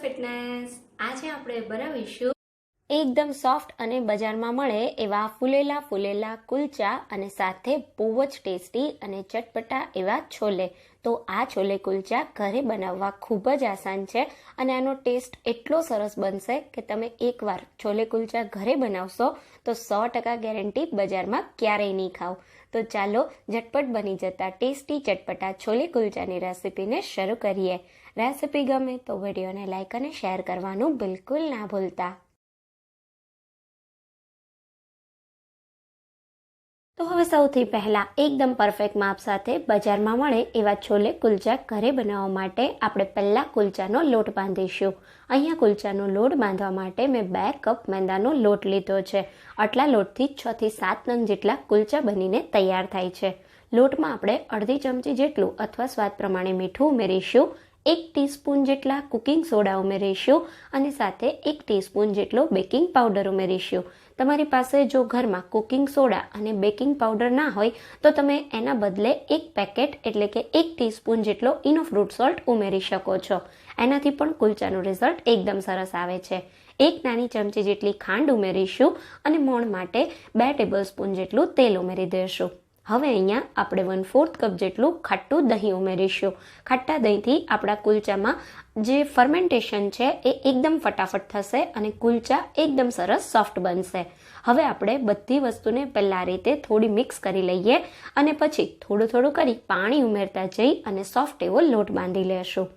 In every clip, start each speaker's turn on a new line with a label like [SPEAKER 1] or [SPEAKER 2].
[SPEAKER 1] Fitness આજે આપણે બનાવીશું
[SPEAKER 2] એકદમ સોફ્ટ અને બજારમાં મળે એવા ફૂલેલા કુલચા અને સાથે બહુ જ ટેસ્ટી અને ચટપટા એવા છોલે. તો આ છોલે કુલચા ઘરે બનાવવા ખૂબ જ આસાન છે અને આનો ટેસ્ટ એટલો સરસ બનશે કે તમે એકવાર છોલે કુલચા ઘરે બનાવશો તો 100% ગેરંટી બજારમાં ક્યારેય નહીં ખાવ. તો ચાલો ઝટપટ બની જતા ટેસ્ટી ચટપટા છોલે કુલચાની રેસીપીને શરૂ કરીએ. રેસીપી ગમે તો વિડીયોને લાઇક અને શેર કરવાનું બિલકુલ ના ભૂલતા. તો હવે સૌથી પહેલાં એકદમ પરફેક્ટ માપ સાથે બજારમાં મળે એવા છોલે કુલચા ઘરે બનાવવા માટે આપણે પહેલાં કુલચાનો લોટ બાંધીશું. અહીંયા કુલચાનો લોટ બાંધવા માટે મેં 2 કપ મેંદાનો લોટ લીધો છે. આટલા લોટથી 6 થી 7 નંગ જેટલા કુલચા બનીને તૈયાર થાય છે. લોટમાં આપણે અડધી ચમચી જેટલું અથવા સ્વાદ પ્રમાણે મીઠું ઉમેરીશું, 1 ટીસ્પૂન જેટલા કુકિંગ સોડા ઉમેરીશું અને સાથે 1 ટીસ્પૂન જેટલો બેકિંગ પાવડર ઉમેરીશું. તમારી પાસે જો ઘરમાં કુકિંગ સોડા અને બેકિંગ પાવડર ના હોય તો તમે એના બદલે 1 પેકેટ એટલે કે 1 ટીસ્પૂન જેટલો ઇનો ફ્રૂટ સોલ્ટ ઉમેરી શકો છો. એનાથી પણ કુલચાનું રિઝલ્ટ એકદમ સરસ આવે છે. 1 નાની ચમચી જેટલી ખાંડ ઉમેરીશું અને મોણ માટે 2 ટેબલસ્પૂન જેટલું તેલ ઉમેરી દઈશું. હવે અહીંયા આપણે 1/4 કપ જેટલું ખાટું દહીં ઉમેરીશું. ખાટા દહીંથી આપણા કુલચામાં જે ફર્મેન્ટેશન છે એ એકદમ ફટાફટ થશે અને કુલચા એકદમ સરસ સોફ્ટ બનશે. હવે આપણે બધી વસ્તુને પહેલાં આ રીતે થોડી મિક્સ કરી લઈએ અને પછી થોડું કરી પાણી ઉમેરતા જઈ અને સોફ્ટ એવો લોટ બાંધી લેશું.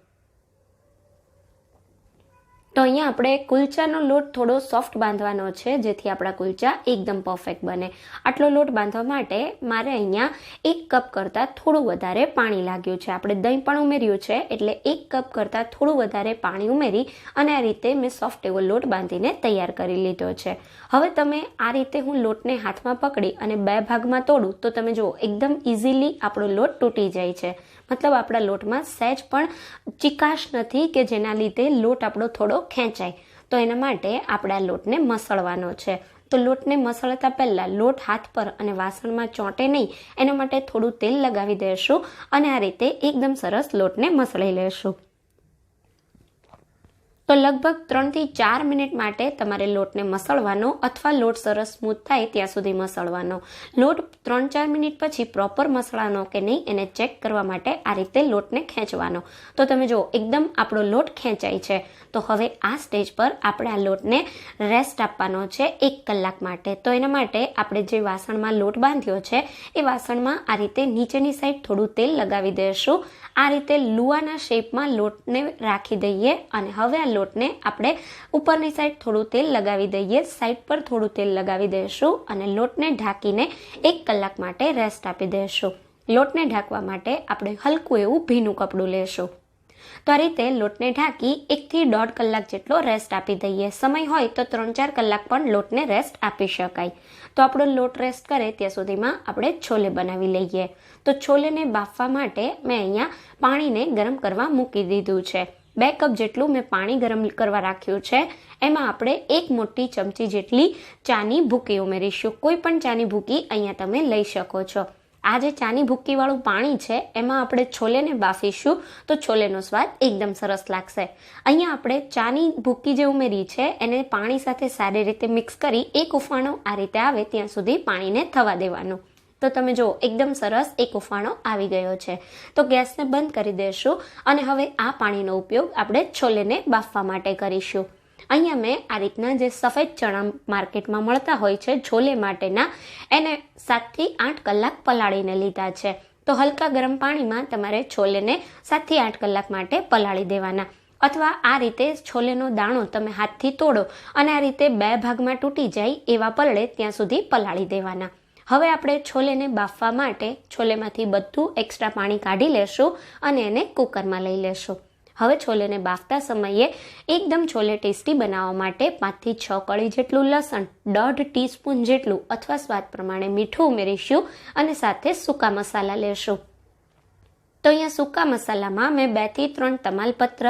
[SPEAKER 2] તો અહીંયા આપણે કુલચાનો લોટ થોડો સોફ્ટ બાંધવાનો છે જેથી આપણા કુલચા એકદમ પરફેક્ટ બને. આટલો લોટ બાંધવા માટે મારે અહીંયા 1 કપ કરતાં થોડું વધારે પાણી લાગ્યું છે. આપણે દહીં પણ ઉમેર્યું છે એટલે 1 કપ કરતાં થોડું વધારે પાણી ઉમેરી અને આ રીતે મેં સોફ્ટ એવો લોટ બાંધીને તૈયાર કરી લીધો છે. હવે તમે આ રીતે હું લોટને હાથમાં પકડી અને 2 ભાગમાં તોડું તો તમે જુઓ એકદમ ઇઝીલી આપણો લોટ તૂટી જાય છે. મતલબ આપણા લોટમાં સહેજ પણ ચીકાશ નથી કે જેના લીધે લોટ આપણો થોડો ખેંચાય. તો એના માટે આપણે આ લોટને મસળવાનો છે. તો લોટને મસળતા પહેલાં લોટ હાથ પર અને વાસણમાં ચોંટે નહીં એના માટે થોડું તેલ લગાવી દઈશું અને આ રીતે એકદમ સરસ લોટને મસળી લેશું. તો લગભગ 3 થી 4 મિનિટ માટે તમારે લોટને મસળવાનો અથવા લોટ સરસ સ્મૂથ થાય ત્યાં સુધી મસળવાનો. લોટ 3-4 મિનિટ પછી પ્રોપર મસળાનો કે નહીં એને ચેક કરવા માટે આ રીતે લોટને ખેંચવાનો. તો તમે જુઓ એકદમ આપણો લોટ ખેંચાય છે. તો હવે આ સ્ટેજ પર આપણે આ લોટને રેસ્ટ આપવાનો છે 1 કલાક માટે. તો એના માટે આપણે જે વાસણમાં લોટ બાંધ્યો છે એ વાસણમાં આ રીતે નીચેની સાઈડ થોડું તેલ લગાવી દઈશું. આ રીતે લુઆના શેપમાં લોટને રાખી દઈએ અને હવે આ લોટને આપણે ઉપરની સાઈડ થોડું તેલ લગાવી દઈએ, સાઈડ પર થોડું તેલ લગાવી દઈશું અને લોટને ઢાંકીને 1 કલાક માટે રેસ્ટ આપી દઈશું. લોટને ઢાંકવા માટે આપણે હલકું એવું ભીનું કપડું લેશું. તો આ રીતે લોટને ઢાંકી 1 થી 1.5 કલાક જેટલો રેસ્ટ આપી દઈએ. સમય હોય તો 3-4 કલાક પણ લોટને રેસ્ટ આપી શકાય. તો આપણો લોટ રેસ્ટ કરે ત્યાં સુધીમાં આપણે છોલે બનાવી લઈએ. તો છોલેને બાફવા માટે મેં અહીંયા પાણીને ગરમ કરવા મૂકી દીધું છે. 2 કપ જેટલું મેં પાણી ગરમ કરવા રાખ્યું છે. એમાં આપણે 1 મોટી ચમચી જેટલી ચાની ભૂકી ઉમેરીશું. કોઈ પણ ચાની ભૂકી અહીંયા તમે લઈ શકો છો. આ જે ચાની ભૂકીવાળું પાણી છે એમાં આપણે છોલેને બાફીશું તો છોલેનો સ્વાદ એકદમ સરસ લાગશે. અહીંયા આપણે ચાની ભૂકી જે ઉમેરી છે એને પાણી સાથે સારી રીતે મિક્સ કરી 1 ઉફાણો આ રીતે આવે ત્યાં સુધી પાણીને થવા દેવાનું. તો તમે જુઓ એકદમ સરસ 1 ઉફાણો આવી ગયો છે. તો ગેસને બંધ કરી દઈશું અને હવે આ પાણીનો ઉપયોગ આપણે છોલેને બાફવા માટે કરીશું. અહીંયા મેં આ રીતના જે સફેદ ચણા માર્કેટમાં મળતા હોય છે છોલે માટેના એને 7 થી 8 કલાક પલાળીને લીધા છે. તો હલકા ગરમ પાણીમાં તમારે છોલેને 7 થી 8 કલાક માટે પલાળી દેવાના. અથવા આ રીતે છોલેનો દાણો તમે હાથથી તોડો અને આ રીતે 2 ભાગમાં તૂટી જાય એવા પલળે ત્યાં સુધી પલાળી દેવાના. હવે આપણે છોલેને બાફવા માટે છોલેમાંથી બધું એક્સ્ટ્રા પાણી કાઢી લેશું અને એને કુકરમાં લઈ લેશું. હવે છોલેને બાફતા સમયે એકદમ છોલે ટેસ્ટી બનાવવા માટે 5 થી 6 કળી જેટલું લસણ, 1.5 ટીસ્પૂન જેટલું અથવા સ્વાદ પ્રમાણે મીઠું ઉમેરીશું અને સાથે સૂકા મસાલા લેશું. તો અહીંયા સૂકા મસાલામાં મેં 2 થી 3 તમાલપત્ર,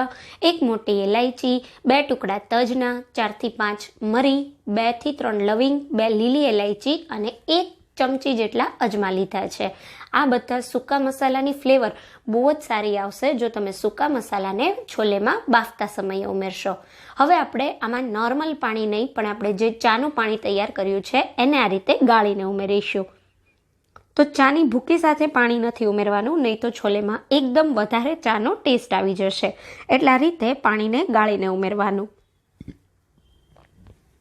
[SPEAKER 2] 1 મોટી ઇલાયચી, 2 ટુકડા તજના, 4 થી 5 મરી, 2 થી 3 લવિંગ, 2 લીલી ઇલાયચી અને 1 ચમચી જેટલા અજમા લીધા છે. આ બધા સૂકા મસાલાની ફ્લેવર બહુ જ સારી આવશે જો તમે સૂકા મસાલાને છોલેમાં બાફતા સમયે ઉમેરશો. હવે આપણે આમાં નોર્મલ પાણી નહીં પણ આપણે જે ચાનું પાણી તૈયાર કર્યું છે એને આ રીતે ગાળીને ઉમેરીશું. તો ચાની ભૂકી સાથે પાણી નથી ઉમેરવાનું, નહીં તો છોલેમાં એકદમ વધારે ચાનો ટેસ્ટ આવી જશે. એટલે આ રીતે પાણીને ગાળીને ઉમેરવાનું.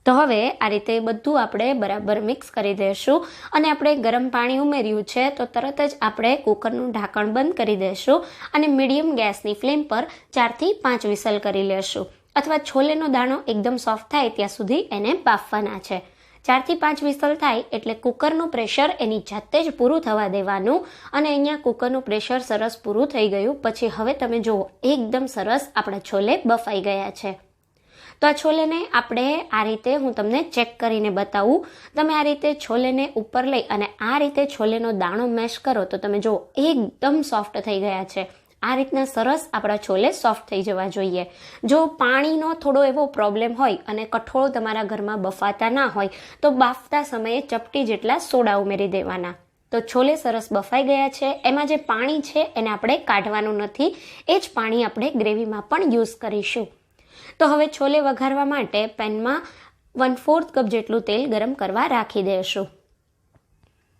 [SPEAKER 2] તો હવે આ રીતે બધું આપણે બરાબર મિક્સ કરી દઈશું અને આપણે ગરમ પાણી ઉમેર્યું છે તો તરત જ આપણે કુકરનું ઢાંકણ બંધ કરી દઈશું અને મીડિયમ ગેસની ફ્લેમ પર 4 થી 5 વિસલ કરી લેશું, અથવા છોલેનો દાણો એકદમ સોફ્ટ થાય ત્યાં સુધી એને બાફવાના છે. 4 થી 5 વિસલ થાય એટલે કુકરનું પ્રેશર એની જાતે જ પૂરું થવા દેવાનું. અને અહીંયા કુકરનું પ્રેશર સરસ પૂરું થઈ ગયું પછી હવે તમે જુઓ એકદમ સરસ આપણા છોલે બફાઈ ગયા છે. તો આ છોલેને આપણે આ રીતે હું તમને ચેક કરીને બતાવું. તમે આ રીતે છોલેને ઉપર લઈ અને આ રીતે છોલેનો દાણો મેશ કરો તો તમે જુઓ એકદમ સોફ્ટ થઈ ગયા છે. આ રીતના સરસ આપણા છોલે સોફ્ટ થઈ જવા જોઈએ. જો પાણીનો થોડો એવો પ્રોબ્લેમ હોય અને કઠોળ તમારા ઘરમાં બફાતા ના હોય તો બાફતા સમયે ચપટી જેટલા સોડા ઉમેરી દેવાના. તો છોલે સરસ બફાઈ ગયા છે. એમાં જે પાણી છે એને આપણે કાઢવાનું નથી, એ જ પાણી આપણે ગ્રેવીમાં પણ યુઝ કરીશું. તો હવે છોલે વઘારવા માટે પેનમાં 1/4 કપ જેટલું તેલ ગરમ કરવા રાખી દઈશું.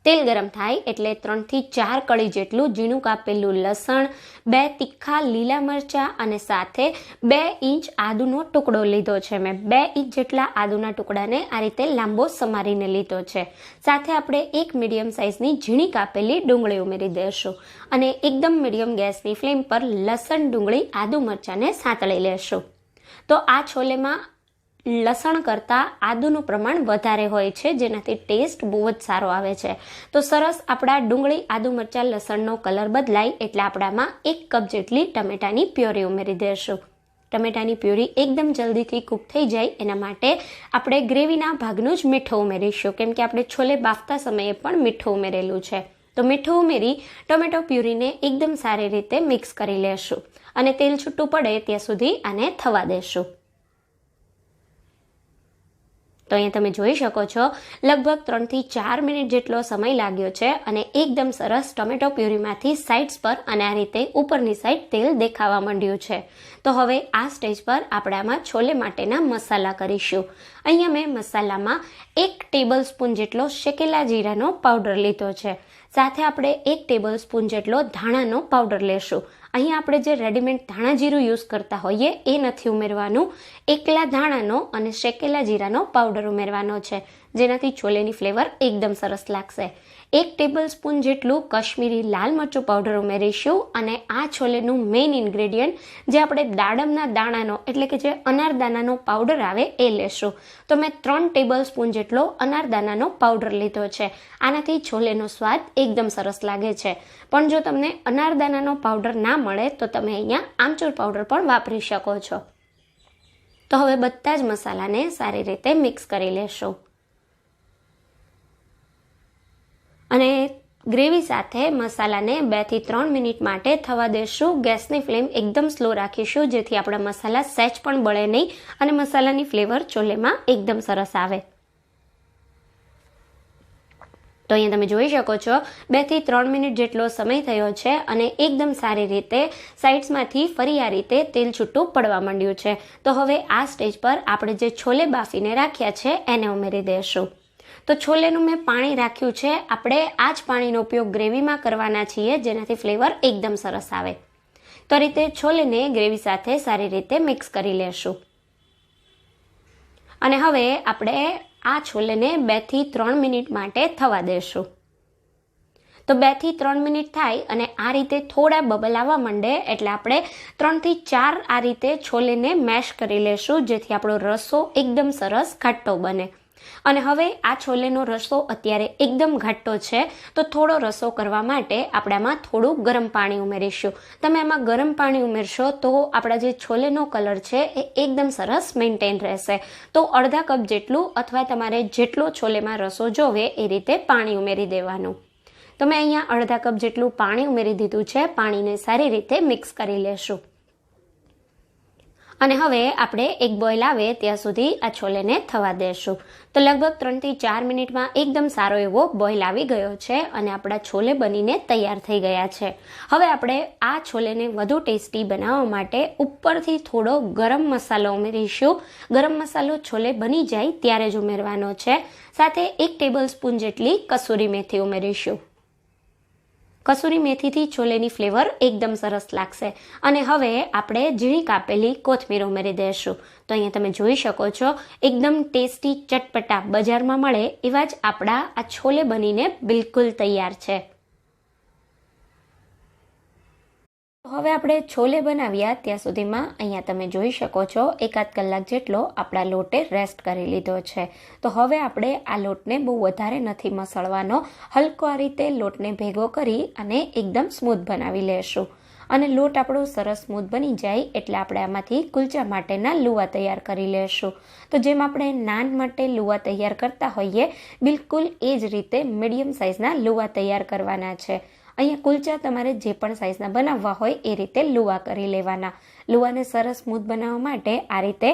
[SPEAKER 2] તેલ ગરમ થાય એટલે 3 થી 4 કળી જેટલું ઝીણું કાપેલું લસણ, 2 તીખા લીલા મરચાં અને સાથે 2 ઇંચ આદુનો ટુકડો લીધો છે. મેં 2 ઇંચ જેટલા આદુના ટુકડાને આ રીતે લાંબો સમારીને લીધો છે. સાથે આપણે 1 મીડિયમ સાઇઝની ઝીણી કાપેલી ડુંગળી ઉમેરી દઈશું અને એકદમ મીડિયમ ગેસની ફ્લેમ પર લસણ, ડુંગળી, આદુ મરચાંને સાંતળી લેશું. તો આ છોલેમાં લસણ કરતાં આદુનું પ્રમાણ વધારે હોય છે, જેનાથી ટેસ્ટ બહુ જ સારો આવે છે. તો સરસ આપણા ડુંગળી, આદુ, મરચાં, લસણનો કલર બદલાય એટલે આપણામાં 1 કપ જેટલી ટમેટાની પ્યોરી ઉમેરી દઈશું. ટમેટાની પ્યોરી એકદમ જલ્દીથી કૂક થઈ જાય એના માટે આપણે ગ્રેવીના ભાગનું જ મીઠું ઉમેરીશું, કેમ કે આપણે છોલે બાફતા સમયે પણ મીઠું ઉમેરેલું છે. તો મીઠું ઉમેરી ટમેટો પ્યુરીને એકદમ સારી રીતે મિક્સ કરી લેશું અને તેલ છૂટું પડે ત્યાં સુધી આને થવા દેશું. તો અહીંયા તમે જોઈ શકો છો લગભગ 3 થી 4 મિનિટ જેટલો સમય લાગ્યો છે અને એકદમ સરસ ટમેટો પ્યુરીમાંથી સાઇડ્સ પર અને આ રીતે ઉપરની સાઈડ તેલ દેખાવા માંડ્યું છે. તો હવે આ સ્ટેજ પર આપણે આમાં છોલે માટેના મસાલા કરીશું. અહીંયા મેં મસાલામાં 1 ટેબલ સ્પૂન જેટલો શેકેલા જીરાનો પાવડર લીધો છે. સાથે આપણે 1 ટેબલ સ્પૂન જેટલો ધાણાનો પાવડર લેશું. અહીંયા આપણે જે રેડીમેડ ધાણા જીરું યુઝ કરતા હોઈએ એ નથી ઉમેરવાનું, એકલા ધાણાનો અને શેકેલા જીરાનો પાવડર ઉમેરવાનો છે, જેનાથી છોલેની ફ્લેવર એકદમ સરસ લાગશે. 1 ટેબલ સ્પૂન જેટલું કશ્મીરી લાલ મરચું પાવડર ઉમેરીશું અને આ છોલેનું મેઇન ઇન્ગ્રેડિયન્ટ જે આપણે દાડમના દાણાનો એટલે કે જે અનારદાનાનો પાવડર આવે એ લેશું. તો મેં 3 ટેબલ સ્પૂન જેટલો અનારદાનાનો પાવડર લીધો છે. આનાથી છોલેનો સ્વાદ એકદમ સરસ લાગે છે. પણ જો તમને અનારદાનાનો પાવડર ના મળે તો તમે અહીંયા આમચૂર પાવડર પણ વાપરી શકો છો. તો હવે બધા જ મસાલાને સારી રીતે મિક્સ કરી લેશું અને ગ્રેવી સાથે મસાલાને 2 થી 3 મિનિટ માટે થવા દેશું. ગેસની ફ્લેમ એકદમ સ્લો રાખીશું જેથી આપણા મસાલા સહેજ પણ બળે નહીં અને મસાલાની ફ્લેવર છોલેમાં એકદમ સરસ આવે. તો અહીંયા તમે જોઈ શકો છો 2 થી 3 મિનિટ જેટલો સમય થયો છે અને એકદમ સારી રીતે સાઇડ્સમાંથી ફરી આ રીતે તેલ છૂટું પડવા માંડ્યું છે. તો હવે આ સ્ટેજ પર આપણે જે છોલે બાફીને રાખ્યા છે એને ઉમેરી દઈશું. તો છોલેનું મેં પાણી રાખ્યું છે, આપણે આ જ પાણીનો ઉપયોગ ગ્રેવીમાં કરવાના છીએ જેનાથી ફ્લેવર એકદમ સરસ આવે. તો આ રીતે છોલેને ગ્રેવી સાથે સારી રીતે મિક્સ કરી લેશું અને હવે આપણે આ છોલેને 2 થી 3 મિનિટ માટે થવા દેશું. તો 2 થી 3 મિનિટ થાય અને આ રીતે થોડા બબલ આવવા માંડે એટલે આપણે 3 થી 4 આ રીતે છોલેને મેશ કરી લેશું જેથી આપણો રસો એકદમ સરસ ઘાટો બને. અને હવે આ છોલેનો રસો અત્યારે એકદમ ઘાટો છે તો થોડો રસો કરવા માટે આપણે આમાં થોડું ગરમ પાણી ઉમેરીશું. તમે આમાં ગરમ પાણી ઉમેરશો તો આપણા જે છોલેનો કલર છે એ એકદમ સરસ મેન્ટેન રહેશે. તો અડધા કપ જેટલું અથવા તમારે જેટલો છોલેમાં રસો જોવે એ રીતે પાણી ઉમેરી દેવાનું. તો મેં અહીંયા અડધા કપ જેટલું પાણી ઉમેરી દીધું છે. પાણીને સારી રીતે મિક્સ કરી લેશું અને હવે આપણે એક બોઇલ આવે ત્યાં સુધી આ છોલેને થવા દેશું. તો લગભગ 3 થી 4 મિનિટમાં એકદમ સારો એવો બોઇલ આવી ગયો છે અને આપણા છોલે બનીને તૈયાર થઈ ગયા છે. હવે આપણે આ છોલેને વધુ ટેસ્ટી બનાવવા માટે ઉપરથી થોડો ગરમ મસાલો ઉમેરીશું. ગરમ મસાલો છોલે બની જાય ત્યારે જ ઉમેરવાનો છે. સાથે 1 ટેબલ સ્પૂન જેટલી કસૂરી મેથી ઉમેરીશું. કસૂરી મેથીથી છોલેની ફ્લેવર એકદમ સરસ લાગશે. અને હવે આપણે ઝીણી કાપેલી કોથમીર ઉમેરી દઈશું. તો અહીંયા તમે જોઈ શકો છો એકદમ ટેસ્ટી ચટપટા બજારમાં મળે એવા જ આપણા આ છોલે બનીને બિલકુલ તૈયાર છે. હવે આપણે છોલે બનાવ્યા ત્યાં સુધીમાં અહીંયા તમે જોઈ શકો છો 1-8 કલાક જેટલો આપણા લોટે રેસ્ટ કરી લીધો છે. તો હવે આપણે આ લોટને બહુ વધારે નથી મસળવાનો. હલકો આ રીતે લોટને ભેગો કરી અને એકદમ સ્મૂથ બનાવી લેશું. અને લોટ આપણો સરસ સ્મૂથ બની જાય એટલે આપણે આમાંથી કુલચા માટેના લુવા તૈયાર કરી લેશું. તો જેમ આપણે નાન માટે લુવા તૈયાર કરતા હોઈએ બિલકુલ એ જ રીતે મીડિયમ સાઇઝના લુવા તૈયાર કરવાના છે. અહીંયા કુલચા તમારે જે પણ સાઇઝના બનાવવા હોય એ રીતે લુવા કરી લેવાના. લુવાને સરસ સ્મૂથ બનાવવા માટે આ રીતે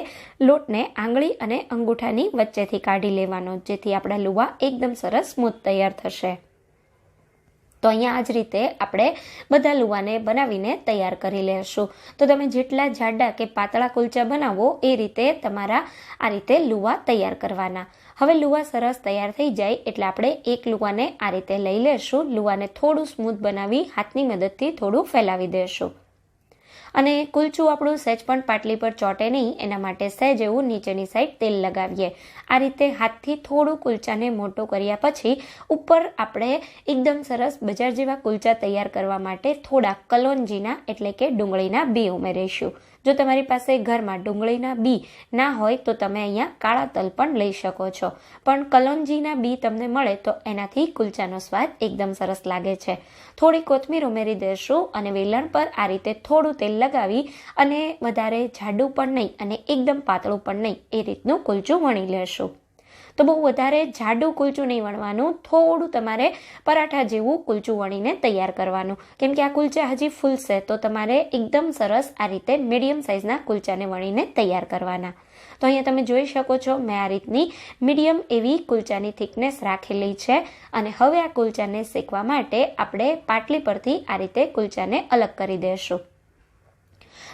[SPEAKER 2] લોટને આંગળી અને અંગૂઠાની વચ્ચેથી કાઢી લેવાનો, જેથી આપણા લુવા એકદમ સરસ સ્મૂથ તૈયાર થશે. તો અહીંયા આ જ રીતે આપણે બધા લુવાને બનાવીને તૈયાર કરી લેશું. તો તમે જેટલા જાડા કે પાતળા કુલચા બનાવો એ રીતે તમારા આ રીતે લુવા તૈયાર કરવાના. હવે લુવા સરસ તૈયાર થઈ જાય એટલે આપણે એક લુવાને આ રીતે લઈ લેશું. લુવાને થોડું સ્મૂથ બનાવી હાથની મદદથી થોડું ફેલાવી દેશું. અને કુલચું આપણું સહેજ પણ પાટલી પર ચોટે નહીં એના માટે સહેજ એવું નીચેની સાઈડ તેલ લગાવીએ. આ રીતે હાથથી થોડું કુલચાને મોટો કર્યા પછી ઉપર આપણે એકદમ સરસ બજાર જેવા કુલચા તૈયાર કરવા માટે થોડા કલોંજીના એટલે કે ડુંગળીના બી ઉમેરીશું. જો તમારી પાસે ઘરમાં ડુંગળીના બી ના હોય તો તમે અહીંયા કાળા તલ પણ લઈ શકો છો. પણ કલોંજીના બી તમને મળે તો એનાથી કુલચાનો સ્વાદ એકદમ સરસ લાગે છે. થોડી કોથમીર ઉમેરી દેશું અને વેલણ પર આ રીતે થોડું તેલ લગાવી અને વધારે જાડું પણ નહીં અને એકદમ પાતળું પણ નહીં એ રીતનું કુલચું વણી લેશું. તો બહુ વધારે જાડું કુલચું નહીં વણવાનું, થોડું તમારે પરાઠા જેવું કુલચું વણીને તૈયાર કરવાનું. કેમ કે આ કુલચા હજી ફૂલશે તો તમારે એકદમ સરસ આ રીતે મીડિયમ સાઇઝના કુલચાને વણીને તૈયાર કરવાના. તો અહીંયા તમે જોઈ શકો છો મેં આ રીતની મીડિયમ એવી કુલચાની થિકનેસ રાખેલી છે. અને હવે આ કુલચાને શેકવા માટે આપણે પાટલી પરથી આ રીતે કુલચાને અલગ કરી દઈશું.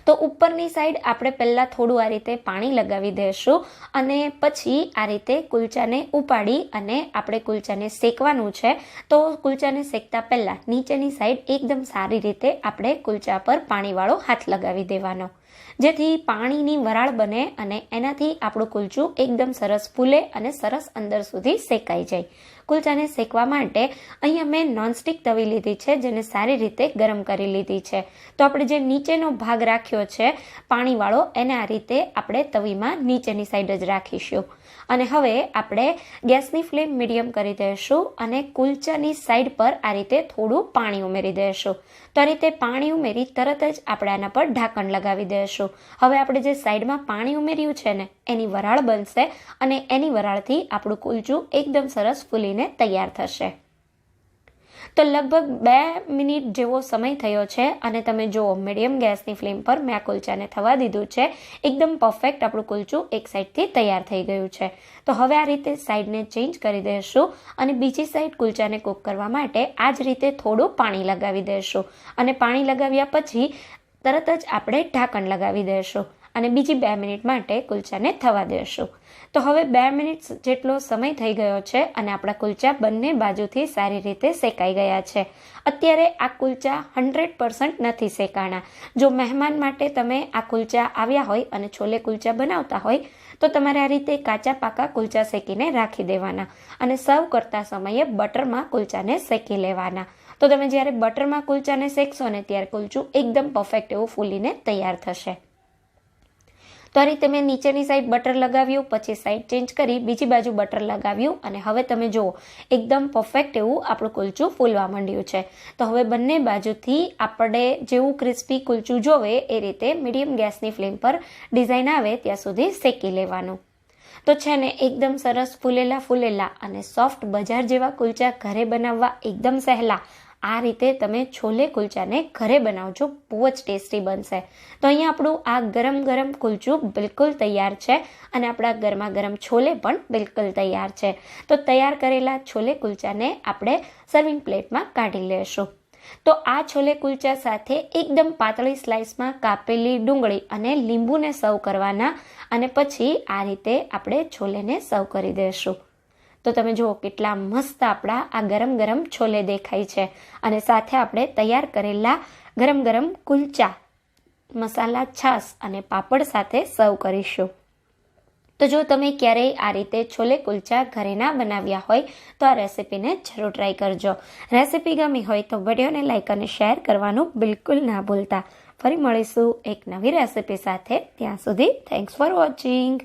[SPEAKER 2] તો ઉપરની સાઈડ આપણે પહેલાં થોડું આ રીતે પાણી લગાવી દઈશું અને પછી આ રીતે કુલચાને ઉપાડી અને આપણે કુલચાને શેકવાનું છે. તો કુલચાને શેકતા પહેલાં નીચેની સાઈડ એકદમ સારી રીતે આપણે કુલચા પર પાણીવાળો હાથ લગાવી દેવાનો, જેથી પાણીની વરાળ બને અને એનાથી આપણું કુલચું એકદમ સરસ ફૂલે અને સરસ અંદર સુધી શેકાઈ જાય. કુલચાને શેકવા માટે અહીંયા મેં નોનસ્ટિક તવી લીધી છે જેને સારી રીતે ગરમ કરી લીધી છે. તો આપણે જે નીચેનો ભાગ રાખ્યો છે પાણીવાળો એને આ રીતે આપણે તવીમાં નીચેની સાઈડ જ રાખીશું. અને હવે આપણે ગેસની ફ્લેમ મીડિયમ કરી દઈશું અને કુલચાની સાઈડ પર આ રીતે થોડું પાણી ઉમેરી દઈશું. તો આ રીતે પાણી ઉમેરી તરત જ આપણે આના પર ઢાંકણ લગાવી દઈશું. હવે આપણે જે સાઈડમાં પાણી ઉમેર્યું છે ને એની વરાળ બનશે અને એની વરાળથી આપણું કુલચું એકદમ સરસ ફૂલીને તૈયાર થશે. તો લગભગ 2 મિનિટ જેવો સમય થયો છે અને તમે જુઓ મીડિયમ ગેસની ફ્લેમ પર મેં આ કુલચાને થવા દીધું છે. એકદમ પરફેક્ટ આપણું કુલચું એક સાઈડથી તૈયાર થઈ ગયું છે. તો હવે આ રીતે સાઈડને ચેન્જ કરી દઈશું અને બીજી સાઈડ કુલચાને કૂક કરવા માટે આ જ રીતે થોડું પાણી લગાવી દઈશું. અને પાણી લગાવ્યા પછી તરત જ આપણે ઢાંકણ લગાવી દઈશું અને બીજી 2 મિનિટ માટે કુલચાને થવા દઈશું. તો હવે 2 મિનિટ જેટલો સમય થઈ ગયો છે અને આપણા કુલચા બંને બાજુથી સારી રીતે શેકાઈ ગયા છે. અત્યારે આ કુલચા 100% નથી શેકાણા. જો મહેમાન માટે તમે આ કુલચા આવ્યા હોય અને છોલે કુલચા બનાવતા હોય તો તમારે આ રીતે કાચા પાકા કુલચા શેકીને રાખી દેવાના અને સર્વ કરતા સમયે બટરમાં કુલચાને શેકી લેવાના. તો તમે જ્યારે બટરમાં કુલચાને શેકશો ને ત્યારે કુલચું એકદમ પરફેક્ટ એવું ફૂલીને તૈયાર થશે. તો આ રીતે મેં નીચેની સાઈડ બટર લગાવ્યું, પછી સાઈડ ચેન્જ કરી બીજી બાજુ બટર લગાવ્યું અને હવે તમે જુઓ એકદમ પરફેક્ટ એવું આપણું કુલચું ફૂલવા માંડ્યું છે. તો હવે બંને બાજુથી આપણે જેવું ક્રિસ્પી કુલચું જોવે એ રીતે મીડિયમ ગેસની ફ્લેમ પર ડિઝાઇન આવે ત્યાં સુધી શેકી લેવાનું. તો છે ને એકદમ સરસ ફૂલેલા અને સોફ્ટ બજાર જેવા કુલચા ઘરે બનાવવા એકદમ સહેલા આ રીતે તમે છોલે કુલચાને ઘરે બનાવજો, બહુ જ ટેસ્ટી બનશે. તો અહીંયા આપણું આ ગરમ ગરમ કુલચું બિલકુલ તૈયાર છે અને આપણા ગરમા ગરમ છોલે પણ બિલકુલ તૈયાર છે. તો તૈયાર કરેલા છોલે કુલચાને આપણે સર્વિંગ પ્લેટમાં કાઢી લેશું. તો આ છોલે કુલચા સાથે એકદમ પાતળી સ્લાઇસમાં કાપેલી ડુંગળી અને લીંબુને સર્વ કરવાના અને પછી આ રીતે આપણે છોલેને સર્વ કરી દઈશું. તો તમે જુઓ કેટલા મસ્ત આપણા આ ગરમ ગરમ છોલે દેખાય છે અને સાથે આપણે તૈયાર કરેલા ગરમ ગરમ કુલચા મસાલા છાશ અને પાપડ સાથે સર્વ કરીશું. તો જો તમે ક્યારેય આ રીતે છોલે કુલચા ઘરે ના બનાવ્યા હોય તો આ રેસીપીને જરૂર ટ્રાય કરજો. રેસીપી ગમી હોય તો વિડીયોને લાઇક અને શેર કરવાનું બિલકુલ ના ભૂલતા. ફરી મળીશું એક નવી રેસીપી સાથે. ત્યાં સુધી થેન્ક્સ ફોર વોચિંગ.